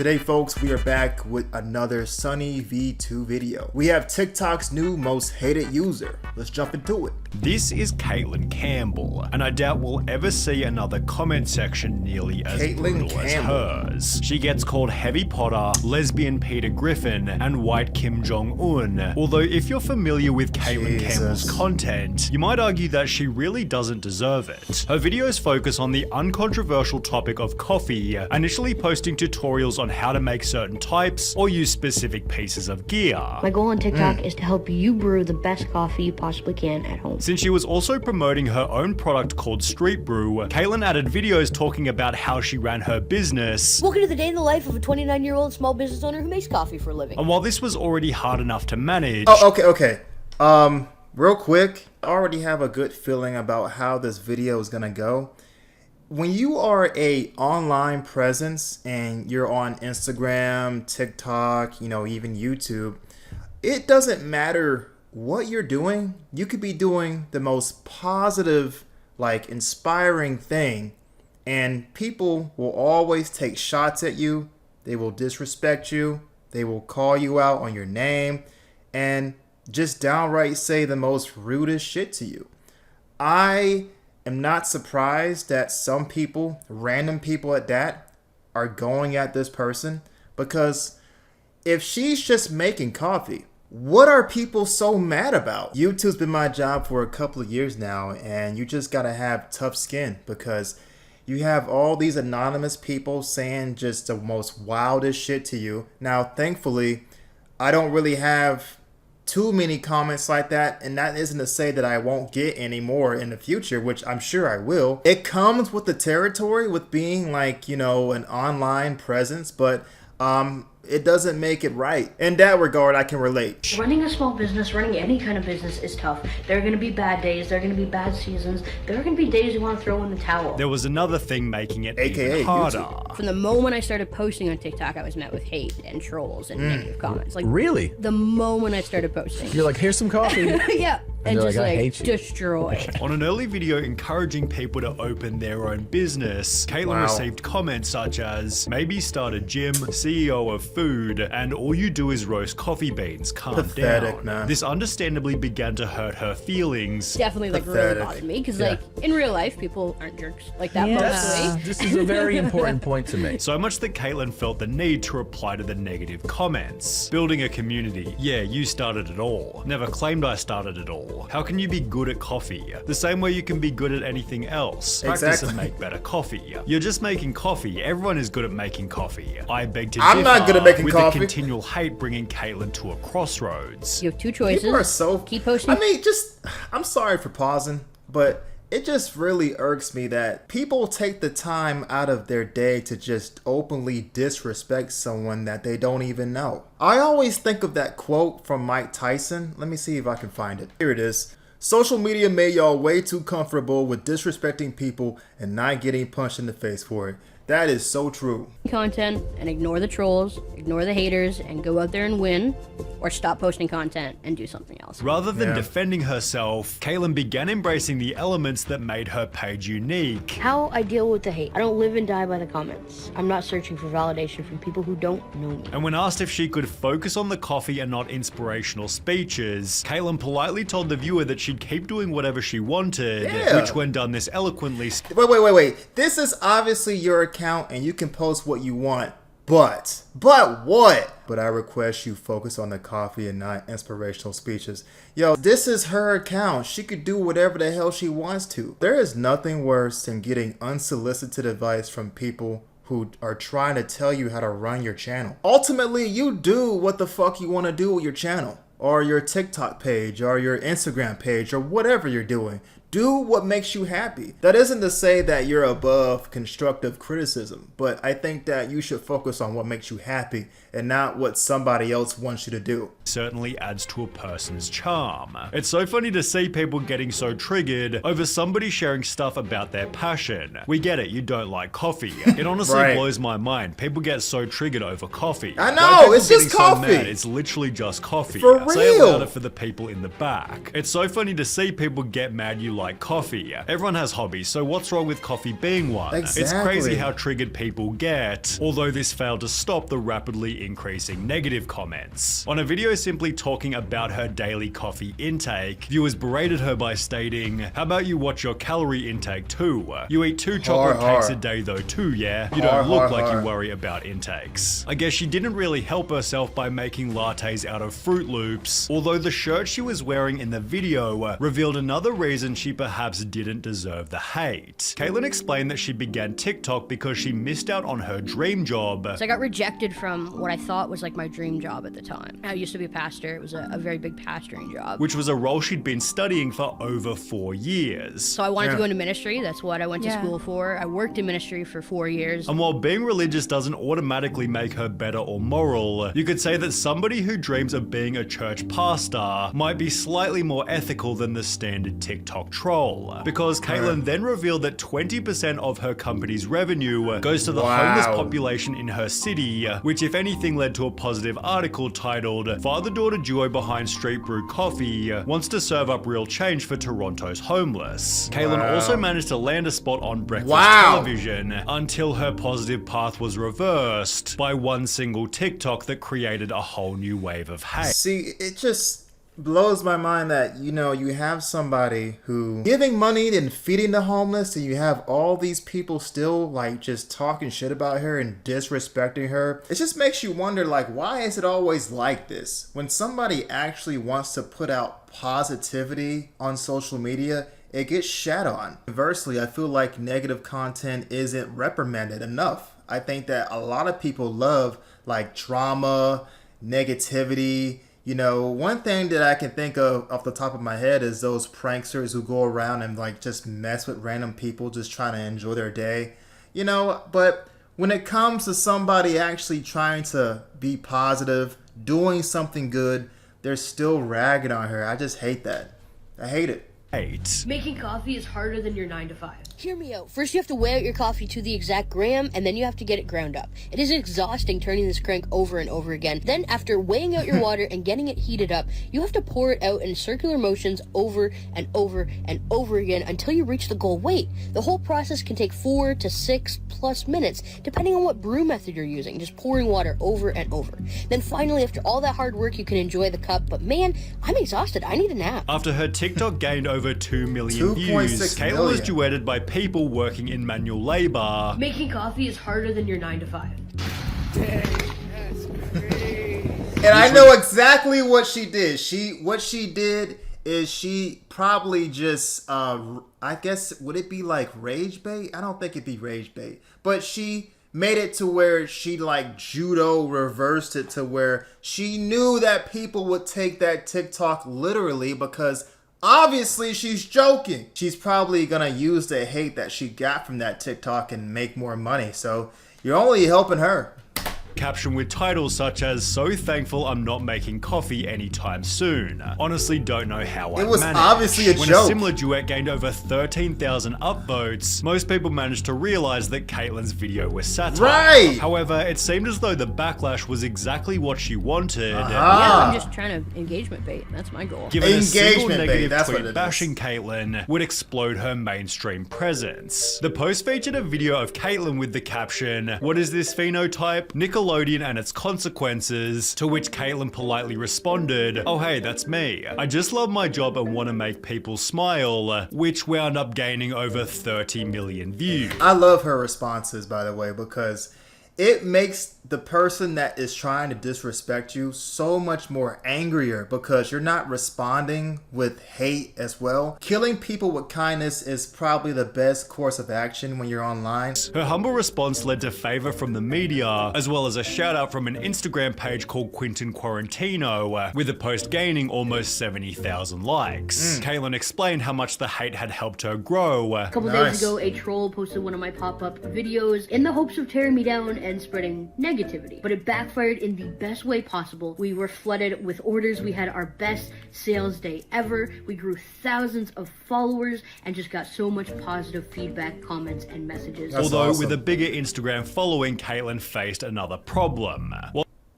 Today, folks, we are back with another Sunny V2 video. We have TikTok's new most hated user. Let's jump into it. This is Caitlin Campbell, and I doubt we'll ever see another comment section nearly as brutal as hers. She gets called Heavy Potter, Lesbian Peter Griffin, and White Kim Jong-un. Although if you're familiar with Caitlin Campbell's content, you might argue that she really doesn't deserve it. Her videos focus on the uncontroversial topic of coffee, initially posting tutorials on how to make certain types or use specific pieces of gear. My goal on TikTok is to help you brew the best coffee you possibly can at home. Since she was also promoting her own product called Street Brew, Caitlin added videos talking about how she ran her business. Welcome to the day in the life of a 29-year-old small business owner who makes coffee for a living. And while this was already hard enough to manage... Okay. Real quick, I already have a good feeling about how this video is gonna go. When you are a online presence and you're on Instagram, TikTok, even YouTube, it doesn't matter what you're doing. You could be doing the most positive, inspiring thing, and people will always take shots at you. They will disrespect you. They will call you out on your name and just downright say the most rudest shit to you. I am not surprised that some people, random people at that, are going at this person, because if she's just making coffee, what are people so mad about? YouTube's been my job for a couple of years now, and you just gotta have tough skin, because you have all these anonymous people saying just the most wildest shit to you. Now, thankfully, I don't really have too many comments like that, and that isn't to say that I won't get any more in the future, which I'm sure I will. It comes with the territory with being an online presence, but it doesn't make it right. In that regard, I can relate. Running a small business, running any kind of business is tough. There are going to be bad days. There are going to be bad seasons. There are going to be days you want to throw in the towel. There was another thing making it AKA even harder. YouTube. From the moment I started posting on TikTok, I was met with hate and trolls and negative comments. Really? The moment I started posting. You're like, here's some coffee. Yeah. And they're just like, I hate you. destroy. On an early video encouraging people to open their own business, Caitlin received comments such as, maybe start a gym, CEO of food, and all you do is roast coffee beans, calm Pathetic, down. man. This understandably began to hurt her feelings. Definitely really bothered me, because in real life, people aren't jerks like that mostly. This is a very important point to make. So much that Caitlin felt the need to reply to the negative comments. Building a community. Yeah, you started it all. Never claimed I started it all. How can you be good at coffee? The same way you can be good at anything else. Practice and make better coffee. You're just making coffee. Everyone is good at making coffee. I beg to differ. I'm not good at making coffee. With the continual hate bringing Caitlin to a crossroads. You have two choices. People are so... Keep posting. I'm sorry for pausing, but it just really irks me that people take the time out of their day to just openly disrespect someone that they don't even know. I always think of that quote from Mike Tyson. Let me see if I can find it. Here it is. Social media made y'all way too comfortable with disrespecting people and not getting punched in the face for it. That is so true. Content and ignore the trolls, ignore the haters, and go out there and win, or stop posting content and do something else. Rather than defending herself, Caitlin began embracing the elements that made her page unique. How I deal with the hate. I don't live and die by the comments. I'm not searching for validation from people who don't know me. And when asked if she could focus on the coffee and not inspirational speeches, Caitlin politely told the viewer that she'd keep doing whatever she wanted, which when done this eloquently... Wait. This is obviously your account and you can post what you want, but what? But I request you focus on the coffee and not inspirational speeches. Yo, this is her account. She could do whatever the hell she wants to. There is nothing worse than getting unsolicited advice from people who are trying to tell you how to run your channel. Ultimately, you do what the fuck you want to do with your channel, or your TikTok page, or your Instagram page, or whatever you're doing. Do what makes you happy. That isn't to say that you're above constructive criticism, but I think that you should focus on what makes you happy and not what somebody else wants you to do. Certainly adds to a person's charm. It's so funny to see people getting so triggered over somebody sharing stuff about their passion. We get it, you don't like coffee. It honestly blows my mind. People get so triggered over coffee. I know, it's just coffee. So mad, it's literally just coffee. For real. Say it louder for the people in the back. It's so funny to see people get mad you like coffee. Everyone has hobbies, so what's wrong with coffee being one? Exactly. It's crazy how triggered people get, although this failed to stop the rapidly increasing negative comments. On a video simply talking about her daily coffee intake, viewers berated her by stating, "How about you watch your calorie intake too? You eat 2 chocolate cakes a day though too, yeah? You don't look like you worry about intakes." I guess she didn't really help herself by making lattes out of Fruit Loops, although the shirt she was wearing in the video revealed another reason she perhaps didn't deserve the hate. Caitlyn explained that she began TikTok because she missed out on her dream job. So I got rejected from what I thought was like my dream job at the time. I used to be a pastor. It was a very big pastoring job. Which was a role she'd been studying for over 4 years. So I wanted to go into ministry. That's what I went to school for. I worked in ministry for 4 years. And while being religious doesn't automatically make her better or moral, you could say that somebody who dreams of being a church pastor might be slightly more ethical than the standard TikTok troll. Because Caitlyn then revealed that 20% of her company's revenue goes to the homeless population in her city, which if anything led to a positive article titled, "Father-daughter duo behind Street Brew Coffee wants to serve up real change for Toronto's homeless." Caitlyn also managed to land a spot on breakfast television until her positive path was reversed by one single TikTok that created a whole new wave of hate. See, it just blows my mind that, you know, you have somebody who giving money and feeding the homeless, and you have all these people still like just talking shit about her and disrespecting her. It just makes you wonder, like, why is it always like this? When somebody actually wants to put out positivity on social media, it gets shat on. Conversely, I feel like negative content isn't reprimanded enough. I think that a lot of people love like drama, negativity. You know, one thing that I can think of off the top of my head is those pranksters who go around and like just mess with random people just trying to enjoy their day. You know, but when it comes to somebody actually trying to be positive, doing something good, they're still ragging on her. I just hate that. I hate it. Making coffee is harder than your 9 to 5. Hear me out. First, you have to weigh out your coffee to the exact gram, and then you have to get it ground up. It is exhausting turning this crank over and over again. Then, after weighing out your water and getting it heated up, you have to pour it out in circular motions over and over and over again until you reach the goal weight. The whole process can take 4 to 6+ minutes, depending on what brew method you're using, just pouring water over and over. Then finally, after all that hard work, you can enjoy the cup, but man, I'm exhausted. I need a nap. After her TikTok gained over 2 million views, Caitlyn was duetted by people working in manual labor. Making coffee is harder than your 9 to 5. And I know exactly what she did. What she did is she probably just, I guess, would it be like rage bait? I don't think it'd be rage bait. But she made it to where she like judo reversed it to where she knew that people would take that TikTok literally because obviously she's joking. She's probably gonna use the hate that she got from that TikTok and make more money. So you're only helping her. Caption with titles such as, "So thankful I'm not making coffee anytime soon. Honestly don't know how I It was managed." obviously a When joke. a similar duet gained over 13,000 upvotes, most people managed to realize that Caitlyn's video was satire. Right. However, it seemed as though the backlash was exactly what she wanted. Yeah, I'm just trying to engagement bait. That's my goal. Given a single Engagement bait, negative that's what tweet it is. bashing Caitlyn would explode her mainstream presence. The post featured a video of Caitlyn with the caption, "What is this phenotype? Nickelodeon and its consequences," to which Caitlyn politely responded, "Oh hey, that's me. I just love my job and want to make people smile," which wound up gaining over 30 million views. I love her responses, by the way, because it makes the person that is trying to disrespect you so much more angrier because you're not responding with hate as well. Killing people with kindness is probably the best course of action when you're online. Her humble response led to favor from the media, as well as a shout out from an Instagram page called Quentin Quarantino, with the post gaining almost 70,000 likes. Caitlyn explained how much the hate had helped her grow. A couple days ago, a troll posted one of my pop-up videos in the hopes of tearing me down and spreading negativity, but it backfired in the best way possible. We were flooded with orders. We had our best sales day ever. We grew thousands of followers and just got so much positive feedback, comments, and messages. That's Although awesome. with a bigger Instagram following, Caitlyn faced another problem.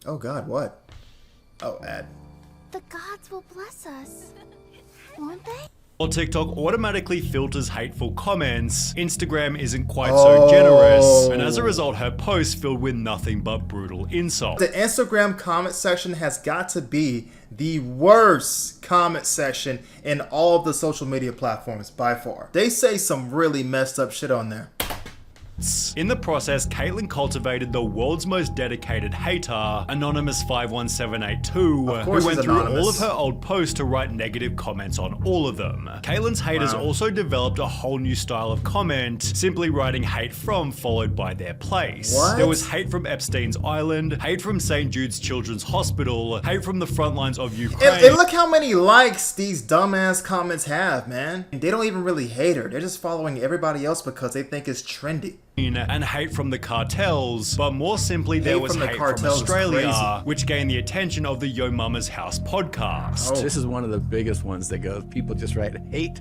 Oh God, what? Oh, ad. The gods will bless us, won't they? While TikTok automatically filters hateful comments, Instagram isn't quite so generous, and as a result her posts filled with nothing but brutal insults. The Instagram comment section has got to be the worst comment section in all of the social media platforms by far. They say some really messed up shit on there. In the process, Caitlyn cultivated the world's most dedicated hater, Anonymous51782, who went through all of her old posts to write negative comments on all of them. Caitlyn's haters also developed a whole new style of comment, simply writing hate from followed by their place. What? There was hate from Epstein's Island, hate from St. Jude's Children's Hospital, hate from the front lines of Ukraine. And look how many likes these dumbass comments have, man. They don't even really hate her. They're just following everybody else because they think it's trendy. And hate from the cartels, but more simply there was hate from Australia, which gained the attention of the Yo Mama's House podcast. This is one of the biggest ones that goes, people just write hate.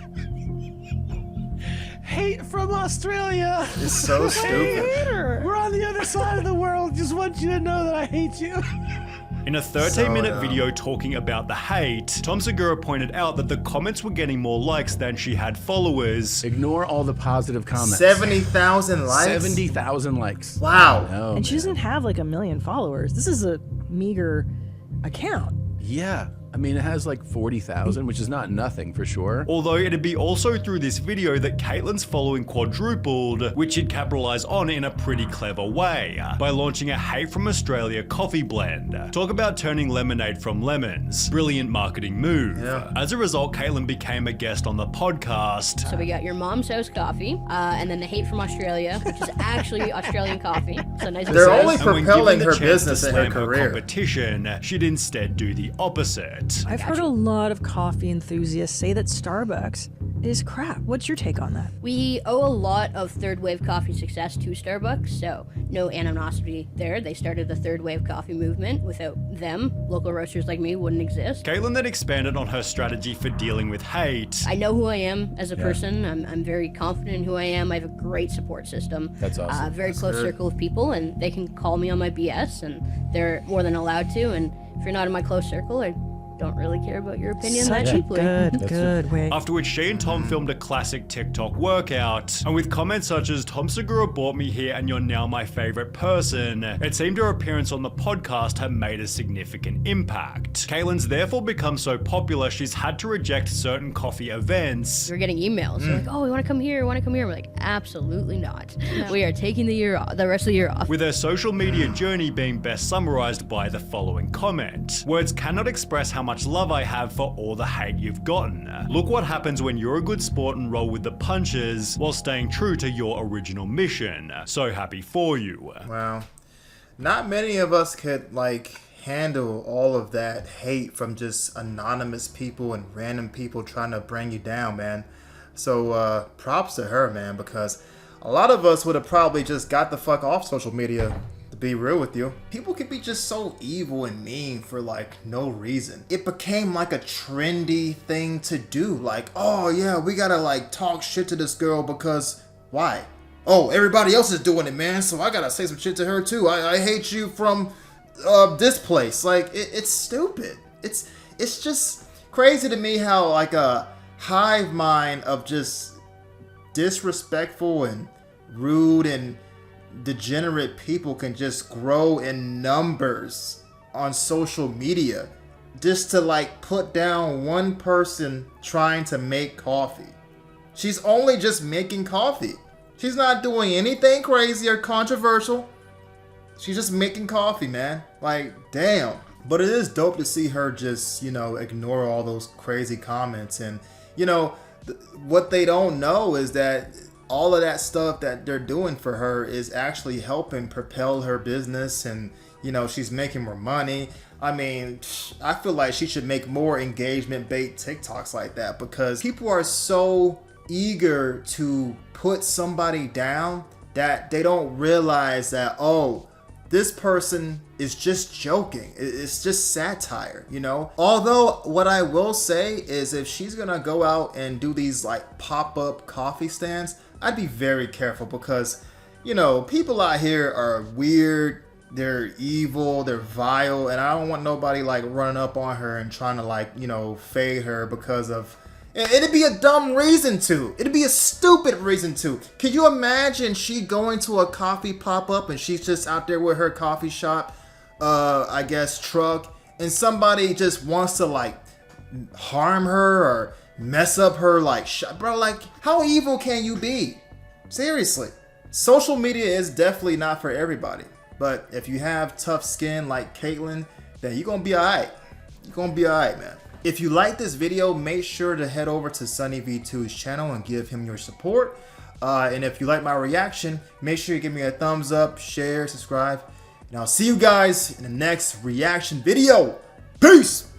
Hate from Australia. It's so stupid. We're on the other side of the world. Just want you to know that I hate you. In a 13-minute video talking about the hate, Tom Segura pointed out that the comments were getting more likes than she had followers. Ignore all the positive comments. 70,000 likes? 70,000 likes. Wow. No, and she doesn't have like 1 million followers. This is a meager account. Yeah. I mean, it has like 40,000, which is not nothing for sure. Although it'd be also through this video that Caitlyn's following quadrupled, which she'd capitalize on in a pretty clever way, by launching a Hate from Australia coffee blend. Talk about turning lemonade from lemons. Brilliant marketing move. Yeah. As a result, Caitlyn became a guest on the podcast. So we got your mom's house coffee, and then the Hate from Australia, which is actually Australian coffee. So nice. They're only And when propelling given the her chance business to and her slam career. competition, she'd instead do the opposite. I've heard a lot of coffee enthusiasts say that Starbucks is crap. What's your take on that? We owe a lot of third wave coffee success to Starbucks, so no animosity there. They started the third wave coffee movement. Without them, local roasters like me wouldn't exist. Caitlyn then expanded on her strategy for dealing with hate. I know who I am as a person. I'm very confident in who I am. I have a great support system. That's awesome. A very close circle of people, and they can call me on my BS, and they're more than allowed to. And if you're not in my close circle, I don't really care about your opinion that Such a deeply. good way. After which she and Tom filmed a classic TikTok workout, and with comments such as "Tom Segura brought me here and you're now my favorite person," it seemed her appearance on the podcast had made a significant impact. Caitlyn's therefore become so popular she's had to reject certain coffee events. We're getting emails. They're like, "Oh, we want to come here. We want to come here." We're like, "Absolutely not. We are taking the rest of the year off." With her social media journey being best summarized by the following comment: "Words cannot express how much love I have for all the hate you've gotten. Look what happens when you're a good sport and roll with the punches while staying true to your original mission. So happy for you." Wow. Not many of us could handle all of that hate from just anonymous people and random people trying to bring you down, man. So props to her, man, because a lot of us would have probably just got the fuck off social media. To be real with you, people can be just so evil and mean for no reason. It became a trendy thing to do. Oh yeah, we gotta talk shit to this girl because why? Oh, everybody else is doing it, man, so I gotta say some shit to her too. I hate you from this place. It's stupid. It's just crazy to me how a hive mind of just disrespectful and rude and degenerate people can just grow in numbers on social media just to put down one person trying to make coffee. She's only just making coffee. She's not doing anything crazy or controversial. She's just making coffee, man. Damn. But it is dope to see her just, ignore all those crazy comments. And, what they don't know is that all of that stuff that they're doing for her is actually helping propel her business, and she's making more money. I mean, I feel like she should make more engagement bait TikToks like that, because people are so eager to put somebody down that they don't realize that, oh, this person is just joking. It's just satire, Although what I will say is, if she's gonna go out and do these pop-up coffee stands, I'd be very careful, because, people out here are weird, they're evil, they're vile, and I don't want nobody running up on her and trying to fade her because of, It'd be a dumb reason to. It'd be a stupid reason to. Can you imagine she going to a coffee pop-up and she's just out there with her coffee shop, I guess, truck, and somebody just wants to, like, harm her or mess up her, like, bro, like, how evil can you be? Seriously. Social media is definitely not for everybody. But if you have tough skin like Caitlyn, then you're gonna be alright. You're gonna be alright, man. If you like this video, make sure to head over to Sunny V2's channel and give him your support. And if you like my reaction, make sure you give me a thumbs up, share, subscribe. And I'll see you guys in the next reaction video. Peace!